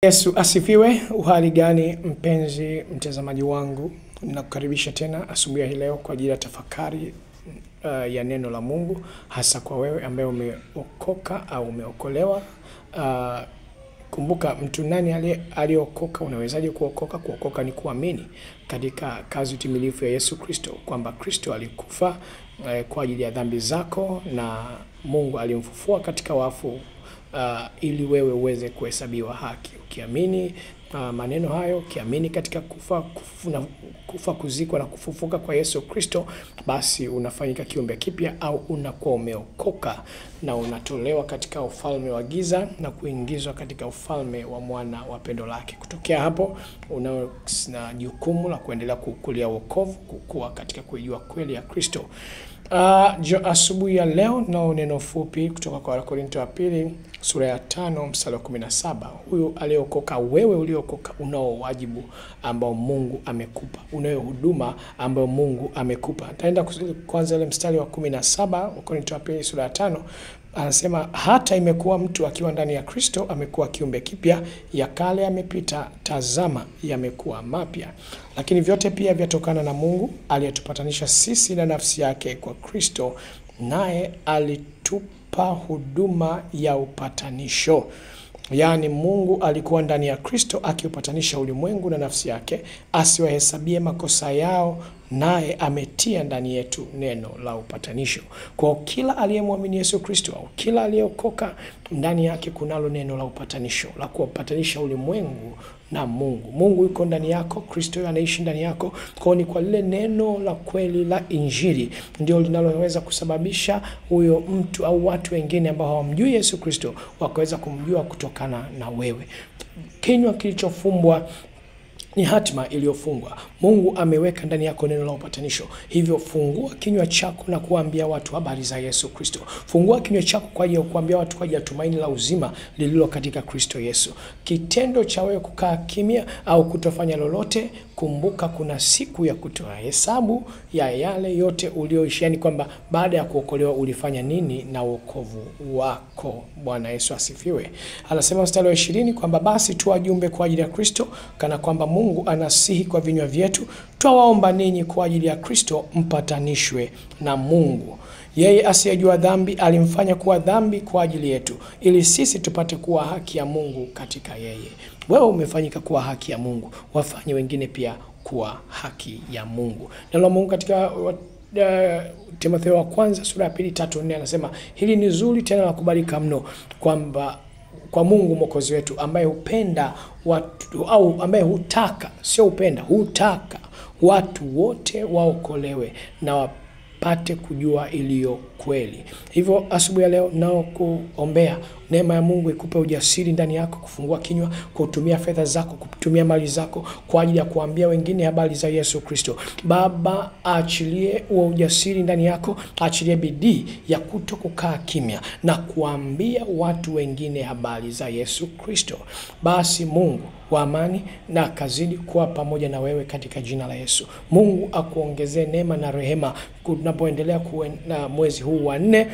Yesu asifiwe. Uhali gani mpenzi mtazamaji wangu, ninakukaribisha tena asubuhi hii leo kwa ajili ya tafakari ya neno la Mungu, hasa kwa wewe ambaye umeokoka au umeokolewa. Kumbuka, mtu nani aliokoka? Unawezaje kuokoka? Kuokoka ni kuamini katika kazi utimilifu ya Yesu Kristo, kwamba Kristo alikufa kwa ajili ya dhambi zako na Mungu alimfufua katika wafu ili wewe uweze kuhesabiwa haki. Ukiamini maneno hayo, ukiamini katika kufa, kuzikwa na kufufuka kwa Yesu Kristo, basi unafanyika kiumbe kipya, au unakuwa umeokoka na unatolewa katika ufalme wa giza na kuingizwa katika ufalme wa mwana wa pendo lake. Kutokea hapo una jukumu la kuendelea kukulia wokovu, kukua katika kujua kweli ya Kristo. Asubuhi ya leo na neno fupi kutoka kwa Wakorintho wa pili sura ya 5 mstari wa 17. Huyu aliokoka, wewe uliokoka, unao wajibu ambao Mungu amekupa, unayo huduma ambayo Mungu amekupa. Taenda kwanza ile mstari wa 17 Wakorintho wa pili sura ya 5. Anasema, hata imekuwa mtu akiwa ndani ya Kristo amekuwa kiumbe kipya, ya kale yamepita, tazama yamekuwa mapya. Lakini vyote pia vyatokana na Mungu aliyetupatanisha sisi na nafsi yake kwa Kristo, naye alitupa huduma ya upatanisho. Yaani Mungu alikuwa ndani ya Kristo akiupatanisha ulimwengu na nafsi yake, asiwahesabie makosa yao, naye ametia ndani yetu neno la upatanisho. Kwa kila aliyemwamini Yesu Kristo, au kila aliyeokoka, ndani yake kunalo neno la upatanisho, la kuupatanisha ulimwengu na Mungu. Mungu yuko ndani yako, Kristo anaishi ndani yako. Kwa ni kwa lile neno la kweli la Injili ndio linaloweza kusababisha huyo mtu au watu wengine ambao hawamjui Yesu Kristo wakaweza kumjua kutokana na wewe. Kinywa kilichofumbwa ni hatima iliyofungwa. Mungu ameweka ndani yako neno la upatanisho. Hivyo fungua kinywa chako na kuambia watu habari za Yesu Kristo. Fungua kinywa chako kwa ajili ya kuambia watu kwa ajili ya tumaini la uzima lililo katika Kristo Yesu. Kitendo cha wewe kukaa kimya au kutofanya lolote, kumbuka kuna siku ya kutoa hesabu ya yale yote ulioishi, yani kwamba baada ya kuokolewa ulifanya nini na wokovu wako. Bwana Yesu asifiwe. Anasema mstari wa 20 kwamba basi tu wajumbe kwa ajili ya Kristo, kana kwamba Mungu anasihi kwa vinywa vyetu, twawaomba ninyi kwa ajili ya Kristo mpatanishwe na Mungu. Yeye asiyejua dhambi alimfanya kuwa dhambi kwa ajili yetu, ili sisi tupate kuwa haki ya Mungu katika yeye. Wewe umefanyika kuwa haki ya Mungu, wafanye wengine pia kuwa haki ya Mungu. Neno la Mungu katika Timotheo wa kwanza sura ya 2:3-4 anasema, hili ni zuri tena la kubalika mno, kwamba kwa Mungu Mwokozi wetu, ambaye hupenda watu, au ambaye hutaka, sio upenda, hutaka watu wote waokolewe na wapate kujua iliyo kweli. Hivyo asubuhi ya leo nao kuombea neema ya Mungu ikupe ujasiri ndani yako, kufungua kinywa, kutumia fedha zako, kutumia mali zako kwa ajili ya kuambia wengine habari za Yesu Kristo. Baba, achilie huo ujasiri ndani yako, achilie bidii ya kutokukaa kimya na kuambia watu wengine habari za Yesu Kristo. Basi Mungu wa amani na kazidi kuwa pamoja na wewe katika jina la Yesu. Mungu akuongezee neema na rehema tunapoendelea na mwezi huu wa 4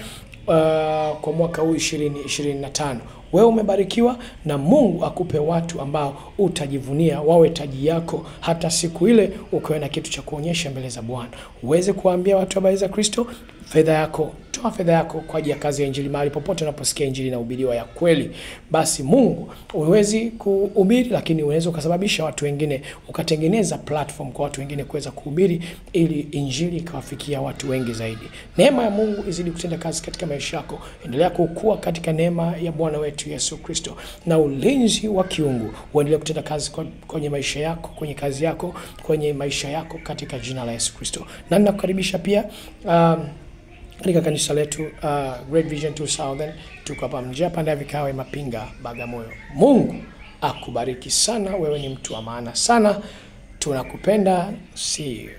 kwa mwaka huu 2025. Wewe umebarikiwa na Mungu akupe watu ambao utajivunia wawe taji yako, hata siku ile ukiwa na kitu cha kuonyesha mbele za Bwana. Uweze kuambia watu habari za Kristo. Fedha yako, toa fedha yako kwa ajili ya kazi ya Injili mahali popote unaposikia Injili na uhubiriwa ya kweli. Basi Mungu, uwezi kuhubiri, lakini unaweza kusababisha watu wengine, ukatengeneza platform kwa watu wengine kuweza kuhubiri, ili Injili ikawafikia watu wengi zaidi. Neema ya Mungu izidi kutenda kazi katika maisha yako. Endelea kukua katika neema ya Bwana wetu Yesu Kristo, na ulinzi wa kiungu uendelee kutenda kazi kwenye maisha yako, kwenye kazi yako, kwenye maisha yako katika jina la Yesu Kristo. Na ninakukaribisha pia katika kanisa letu Great Vision 2000. Tuko hapa Mjia Panda Vikawe Mapinga, Bagamoyo. Mungu akubariki sana, wewe ni mtu wa maana sana. Tunakupenda. See you.